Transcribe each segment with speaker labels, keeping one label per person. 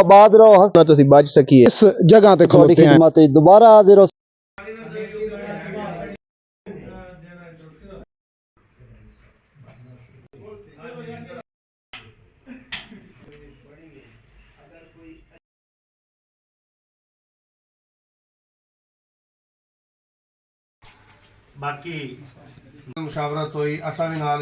Speaker 1: आबाद रहो
Speaker 2: ना तुसी बच सकिए
Speaker 1: इस जगह ते खलोते हैं खिदमत दोबारा हाजिर हो।
Speaker 3: बाकी मुशावरत हुई असा भी नाल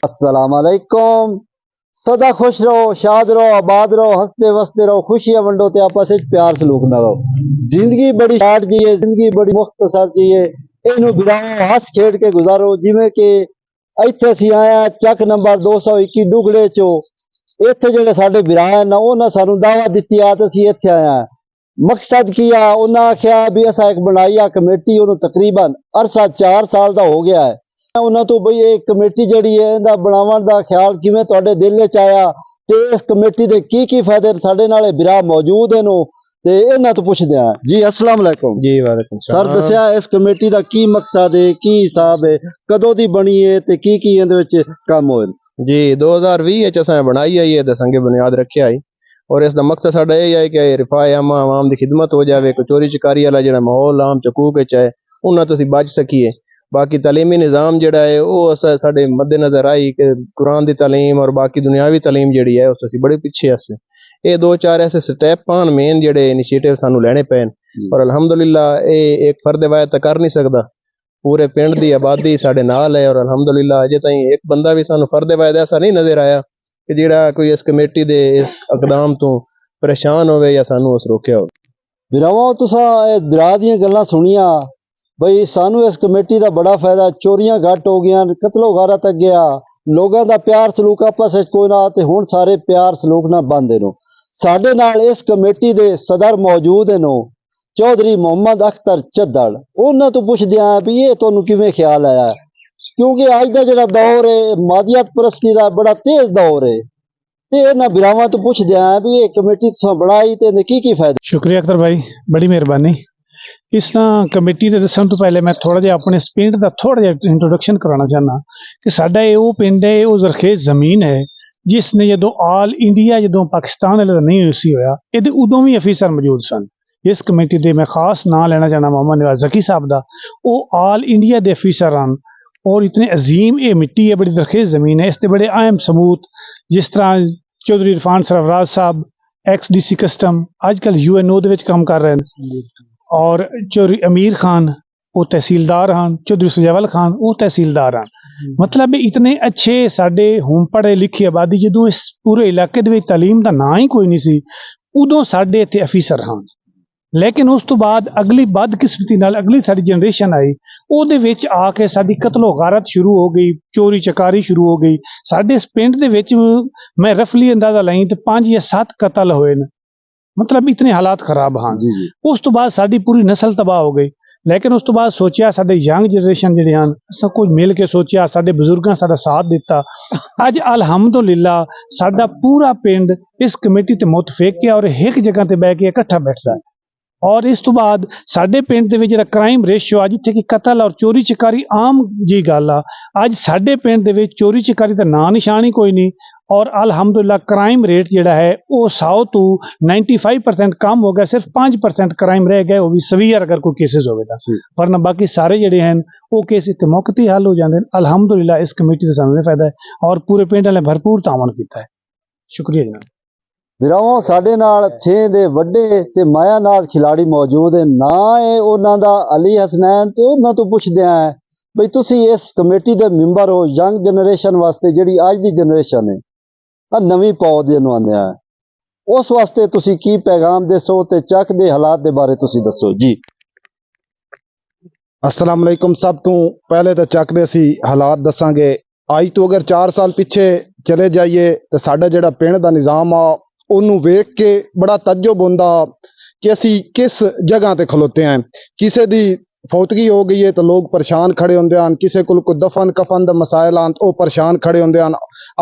Speaker 1: अस्सलाम वालेकुम। सदा खुश रहो, शाद रहो, आबाद रहो, हंसते वसते रहो, खुशियां वंडो ते आपस विच प्यार सलूक ना रहो। जिंदगी बड़ी शार्ट जी है, जिंदगी बड़ी मुख्तसर जी है। इनू बिराओ हंस खेड के गुजारो। जिवें कि इत्थे असीं आया चक नंबर 221 डुगड़े चो। इत्थे जेड़े साडे बिरा ना उन्हां सानू दावा दित्ती आ ते असीं इत्थे आया। मकसद की आ उन्हां आख्या भी असां एक बनाई आ कमेटी। उन्होंने तकरीबन अरसा 4 साल का हो गया है। उन्होंने तो बई ये कमेटी जी है इहदा बनावन का ख्याल किवें तुहाडे दिल विच आया ते इस कमेटी के की फायदे साडे नाल बिरा मौजूद हैं ते इन्हां तो पुछदे आ जी। अस्सलाम वालेकुम
Speaker 2: जी। वालेकुम
Speaker 1: सर, दस्या इस कमेटी का की मकसद है, की हिसाब है, कदों दी बनी है ते की इहदे विच काम होए
Speaker 2: जी 2020 असां बनाई आई है ते संगे बुनियाद रखिया है और इसका मकसद साडा यह है कि रिफाए आवाम की खिदमत हो जाए। कोई चोरी चकारी वाला जो माहौल आम चकूक है उन्होंने तुसी बच सकीए। बाकी तलीमी निज़ाम जोड़ा है वो साडे मद्देनज़र आई कि कुरान की तालीम और बाकी दुनियावी तालीम जी है उस बड़े पिछे अस ये 2-4 ऐसे स्टैप आन मेन जेडे इनिशिएटिव सानू लैने पैन और अल्हम्दुलिल्लाह ये एक फर्द वायद तो कर नहीं सकता। पूरे पिंड की आबादी साडे नाल है और अल्हम्दुलिल्लाह अजे ताईं एक बंदा भी सानू फर्द वायद ऐसा नहीं नजर आया कि जेड़ा कोई इस कमेटी दे इस इकदाम तो परेशान होवे या सानू उस रोकया हो।
Speaker 1: बिरावो तुसा बिरा दी गल्लां सुनिया बई सानू इस कमेटी का बड़ा फायदा। चोरियां घट हो गई, कतलो गारत तक गया, लोगों का प्यार सलूक आपस विच कोई ना ते हुण सारे प्यार सलूक ना बंद नो। साडे नाल इस कमेटी दे सदर मौजूद नो चौधरी मोहम्मद अख्तर चद्दड़। उन्हां तो पुछदे आ भी ये तुहानू किवें ख्याल आया, क्योंकि अज दा जेड़ा दौर है मादियत परस्ती का बड़ा तेज दौर है ते इन्हां बिरावां तो पुछदे आ भी ये कमेटी तुसां बनाई ते इहदे की फायदे।
Speaker 4: शुक्रिया अख्तर भाई, बड़ी मेहरबानी। इस तरह कमेटी के दसन तो पहले मैं थोड़ा जिहा अपने इस पिंड का थोड़ा जिहा इंट्रोडक्शन कराना चाहना कि साडा ये वो पिंड है, वो जरखेज जमीन है जिसने जो आल इंडिया जो पाकिस्तान वाले नहीं हुई होया ये उदों भी अफीसर मौजूद सन। इस कमेटी के मैं खास नाम लेना चाहना मोहम्मद नवाज जकी साहब का। वो आल इंडिया के अफीसर हैं और इतने अजीम ये मिट्टी है, बड़ी जरखेज जमीन है। इसके बड़े अहम सबूत जिस तरह चौधरी इरफान सरफराज साहब XDC कस्टम आजकल UNO दे काम कर रहे हैं और चौधरी अमीर खान वो तहसीलदार हैं, चौधरी सुजावल खान वो तहसीलदार हैं। मतलब इतने अच्छे साडे हुण पढ़े लिखे आबादी जदों इस पूरे इलाके दे तालीम का ना ही कोई नहीं सी उदों साडे इत्थे अफीसर हैं। लेकिन उस तो बाद अगली बदकिस्मती नाल अगली साडी जनरेशन आई ਉਹਦੇ ਵਿੱਚ आ के साडी कतलो गारत शुरू हो गई, चोरी चकारी शुरू हो गई। साडे इस पिंड दे विच मैं रफली अंदाजा लाई तो 5 या 7 कतल होए न। मतलब इतने हालात खराब हाँ। उस तो बाद साडी पूरी नस्ल तबाह हो गई। लेकिन उस तो बाद सोचा साडे यंग जनरेशन जिहड़े हैं सब कुछ मिल के सोचा, साडे बजुर्गां साडा साथ दिता। अज अलहमदुलिल्लाह साडा पूरा पिंड इस कमेटी ते मुतफिक है और एक जगह ते बैठ के इकट्ठा बैठदा है। और इस तो बाद साडे पिंड दे विच जिहड़ा क्राइम रेशियो अज इत्थे कि कतल और चोरी चकारी आम जी गल आ। अज साडे पिंड दे विच चोरी चकारी दा नां निशान ही कोई नहीं और अलहमदुलिल्लाह क्राइम रेट जिहड़ा है वो 100 तो 95% कम हो गया। सिर्फ 5% क्राइम रह गए, वो भी सवीयर अगर कोई केसेस होवे तां, वरना बाकी सारे जिहड़े हैं वो केस इत्थे मौके ते हल हो जांदे ने। अलहमदुलिल्लाह इस कमेटी दा सानूं फायदा है और पूरे पिंड वाले भरपूर तावन कीता है। शुक्रिया जनाब।
Speaker 1: बिरावो साडे नाल 6 दे वड्डे ते मायानाज खिलाड़ी मौजूद है। ना है उन्हां दा अली हसनैन ते उन्हां तो पुछदे आ बई तुसी इस कमेटी दे मैंबर हो। यंग जनरेशन वास्ते जिहड़ी अज दी जनरेशन है नवीं पौध जिहनूं आंदे आ उस वास्ते तुसी की पैगाम दसो ते चक दे हालात दे बारे तुसी दसो जी।
Speaker 5: अस्सलाम वालेकुम। सब तो पहले तो चक दे असी हालात दसांगे। अज तो अगर 4 साल पिछे चले जाइए तो साडा जिहड़ा पिंड दा निज़ाम आ ਉਹਨੂੰ ਵੇਖ ਕੇ ਬੜਾ ਤਜਬ ਹੁੰਦਾ ਕਿ ਅਸੀਂ ਕਿਸ ਜਗ੍ਹਾ ਤੇ ਖਲੋਤੇ ਆਂ। ਕਿਸੇ ਦੀ ਫੌਤਗੀ ਹੋ ਗਈ ਹੈ ਤਾਂ ਲੋਕ ਪਰੇਸ਼ਾਨ ਖੜੇ ਹੁੰਦੇ ਹਨ। ਕਿਸੇ ਕੋਲ ਕੋਈ ਦਫਨ ਕਫਨ ਦਾ ਮਸਾਇਲ ਆਉਣ ਤਾਂ ਉਹ ਪਰੇਸ਼ਾਨ ਖੜੇ ਹੁੰਦੇ ਹਨ।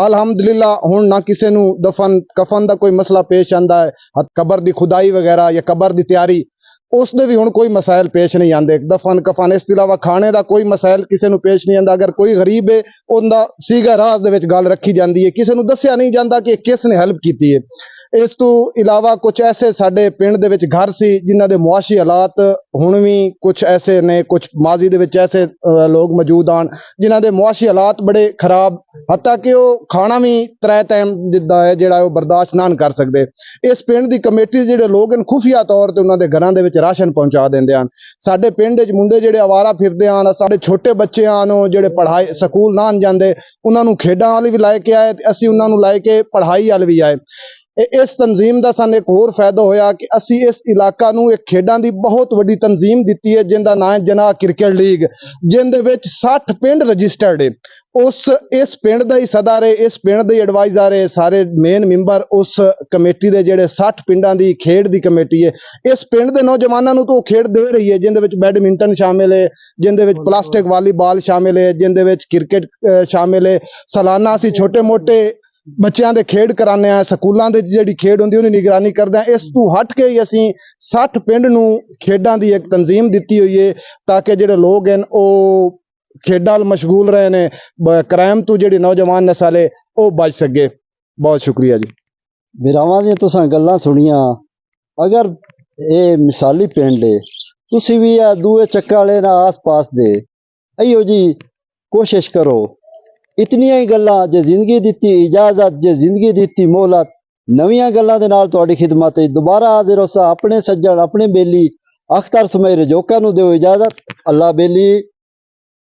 Speaker 5: ਅਲਹਮਦੁਲਿਲਾ ਹੁਣ ਨਾ ਕਿਸੇ ਨੂੰ ਦਫਨ ਕਫਨ ਦਾ ਕੋਈ ਮਸਲਾ ਪੇਸ਼ ਆਂਦਾ ਹੈ, ਕਬਰ ਦੀ ਖੁਦਾਈ ਵਗੈਰਾ ਜਾਂ ਕਬਰ ਦੀ ਤਿਆਰੀ, ਉਸ ਦੇ ਵੀ ਹੁਣ ਕੋਈ ਮਸਾਇਲ ਪੇਸ਼ ਨਹੀਂ ਆਉਂਦੇ। ਦਫਨ ਕਫਨ ਇਸ ਤੋਂ ਇਲਾਵਾ ਖਾਣੇ ਦਾ ਕੋਈ ਮਸਾਇਲ ਕਿਸੇ ਨੂੰ ਪੇਸ਼ ਨਹੀਂ ਆਉਂਦਾ। ਅਗਰ ਕੋਈ ਗਰੀਬ ਹੈ ਉਹਦਾ ਸੀਗਾ ਰਾਜ਼ ਦੇ ਵਿੱਚ ਗੱਲ ਰੱਖੀ ਜਾਂਦੀ ਹੈ, ਕਿਸੇ ਨੂੰ ਦੱਸਿਆ ਨਹੀਂ ਜਾਂਦਾ ਕਿ ਕਿਸ ਨੇ ਹੈਲਪ ਕੀਤੀ ਹੈ। ਇਸ ਤੋਂ ਇਲਾਵਾ ਕੁਝ ਐਸੇ ਸਾਡੇ ਪਿੰਡ ਦੇ ਵਿੱਚ ਘਰ ਸੀ ਜਿਨ੍ਹਾਂ ਦੇ ਮੁਆਸ਼ੀ ਹਾਲਾਤ ਹੁਣ ਵੀ ਕੁਝ ਐਸੇ ਨੇ, ਕੁਝ ਮਾਜ਼ੀ ਦੇ ਵਿੱਚ ਐਸੇ ਲੋਕ ਮੌਜੂਦ ਹਨ ਜਿਨ੍ਹਾਂ ਦੇ ਮੁਆਸ਼ੀ ਹਾਲਾਤ ਬੜੇ ਖਰਾਬ, ਹੱਤਾ ਕਿ ਉਹ ਖਾਣਾ ਵੀ 3 ਟਾਈਮ ਜਿੱਦਾਂ ਹੈ ਜਿਹੜਾ ਉਹ ਬਰਦਾਸ਼ਤ ਨਾ ਕਰ ਸਕਦੇ। ਇਸ ਪਿੰਡ ਦੀ ਕਮੇਟੀ ਦੇ ਜਿਹੜੇ ਲੋਕ ਹਨ ਖੁਫੀਆ ਤੌਰ ਤੇ ਉਹਨਾਂ ਦੇ ਘਰਾਂ ਦੇ ਵਿੱਚ ਰਾਸ਼ਨ ਪਹੁੰਚਾ ਦਿੰਦੇ ਹਨ। ਸਾਡੇ ਪਿੰਡ ਵਿੱਚ ਮੁੰਡੇ ਜਿਹੜੇ ਆਵਾਰਾ ਫਿਰਦੇ ਹਨ, ਸਾਡੇ ਛੋਟੇ ਬੱਚੇ ਹਨ ਉਹ ਜਿਹੜੇ ਪੜ੍ਹਾਈ ਸਕੂਲ ਨਾ ਜਾਂਦੇ, ਉਹਨਾਂ ਨੂੰ ਖੇਡਾਂ ਵਾਲੀ ਵੀ ਲੈ ਕੇ ਆਏ ਤੇ ਅਸੀਂ ਉਹਨਾਂ ਨੂੰ ਲੈ ਕੇ ਪੜ੍ਹਾਈ ਵਾਲ ਵੀ ਆਏ। ਇਸ ਤਨਜ਼ੀਮ ਦਾ ਸਾਨੂੰ ਇੱਕ ਹੋਰ ਫਾਇਦਾ ਹੋਇਆ ਕਿ ਅਸੀਂ ਇਸ ਇਲਾਕਾ ਨੂੰ ਇੱਕ ਖੇਡਾਂ ਦੀ ਬਹੁਤ ਵੱਡੀ ਤਨਜ਼ੀਮ ਦਿੱਤੀ ਹੈ ਜਿੰਦਾ ਨਾਂ ਹੈ ਜਨਾਹ ਕ੍ਰਿਕਟ ਲੀਗ, ਜਿੰਦੇ ਵਿੱਚ 60 ਪਿੰਡ ਰਜਿਸਟਰਡ ਹੈ। ਇਸ ਪਿੰਡ ਦਾ ਹੀ ਸਦਰ ਹੈ, ਇਸ ਪਿੰਡ ਦੇ ਐਡਵਾਈਜ਼ਰ ਹੈ, ਸਾਰੇ ਮੇਨ ਮੈਂਬਰ ਉਸ ਕਮੇਟੀ ਦੇ ਜਿਹੜੇ 60 ਪਿੰਡਾਂ ਦੀ ਖੇਡ ਦੀ ਕਮੇਟੀ ਹੈ। ਇਸ ਪਿੰਡ ਦੇ ਨੌਜਵਾਨਾਂ ਨੂੰ ਤਾਂ ਉਹ ਖੇਡ ਦੇ ਰਹੀ ਹੈ ਜਿੰਦੇ ਵਿੱਚ ਬੈਡਮਿੰਟਨ ਸ਼ਾਮਿਲ ਹੈ, ਜਿੰਦੇ ਵਿੱਚ ਪਲਾਸਟਿਕ ਵਾਲੀਬਾਲ ਸ਼ਾਮਿਲ ਹੈ, ਜਿੰਦੇ ਵਿੱਚ ਕ੍ਰਿਕਟ ਸ਼ਾਮਿਲ ਹੈ। ਸਾਲਾਨਾ ਅਸੀਂ ਛੋਟੇ ਮੋਟੇ ਬੱਚਿਆਂ ਦੇ ਖੇਡ ਕਰਾਉਂਦੇ ਆ, ਸਕੂਲਾਂ ਦੇ ਜਿਹੜੀ ਖੇਡ ਹੁੰਦੀ ਉਹਦੀ ਨਿਗਰਾਨੀ ਕਰਦੇ ਆ। ਇਸ ਤੋਂ ਹਟ ਕੇ ਹੀ ਅਸੀਂ 60 ਪਿੰਡ ਨੂੰ ਖੇਡਾਂ ਦੀ ਇੱਕ ਤਨਜ਼ੀਮ ਦਿੱਤੀ ਹੋਈ ਹੈ ਤਾਂ ਕਿ ਜਿਹੜੇ ਲੋਕ ਹਨ ਉਹ ਖੇਡਾਂ ਨਾਲ ਮਸ਼ਗੂਲ ਰਹੇ ਨੇ, ਕ੍ਰਾਈਮ ਤੋਂ ਜਿਹੜੀ ਨੌਜਵਾਨ ਨਸਲ ਹੈ ਉਹ ਬਚ ਸਕੇ। ਬਹੁਤ ਸ਼ੁਕਰੀਆ ਜੀ।
Speaker 1: ਵੀਰਾਵਾਂ ਦੀਆਂ ਤੁਸੀਂ ਗੱਲਾਂ ਸੁਣੀਆਂ। ਅਗਰ ਇਹ ਮਿਸਾਲੀ ਪਿੰਡ ਹੈ, ਤੁਸੀਂ ਵੀ ਆ ਦੂਏ ਚੱਕਾ ਵਾਲੇ ਨਾਲ ਆਸ-ਪਾਸ ਦੇ ਇਹੋ ਜੀ ਕੋਸ਼ਿਸ਼ ਕਰੋ। ਇਤਨੀਆਂ ਹੀ ਗੱਲਾਂ, ਜੇ ਜ਼ਿੰਦਗੀ ਦਿੱਤੀ ਇਜਾਜ਼ਤ, ਜੇ ਜ਼ਿੰਦਗੀ ਦਿੱਤੀ ਮੋਹਲਤ, ਨਵੀਆਂ ਗੱਲਾਂ ਦੇ ਨਾਲ ਤੁਹਾਡੀ ਖਿਦਮਤ ਵਿੱਚ ਦੁਬਾਰਾ ਹਾਜ਼ਰ ਹੋਸਾਂ। ਆਪਣੇ ਸੱਜਣ, ਆਪਣੇ ਬੇਲੀ ਅਖਤਰ ਸਮੇਂ ਰਜੋਕਾ ਨੂੰ ਦਿਓ ਇਜਾਜ਼ਤ। ਅੱਲਾ ਬੇਲੀ।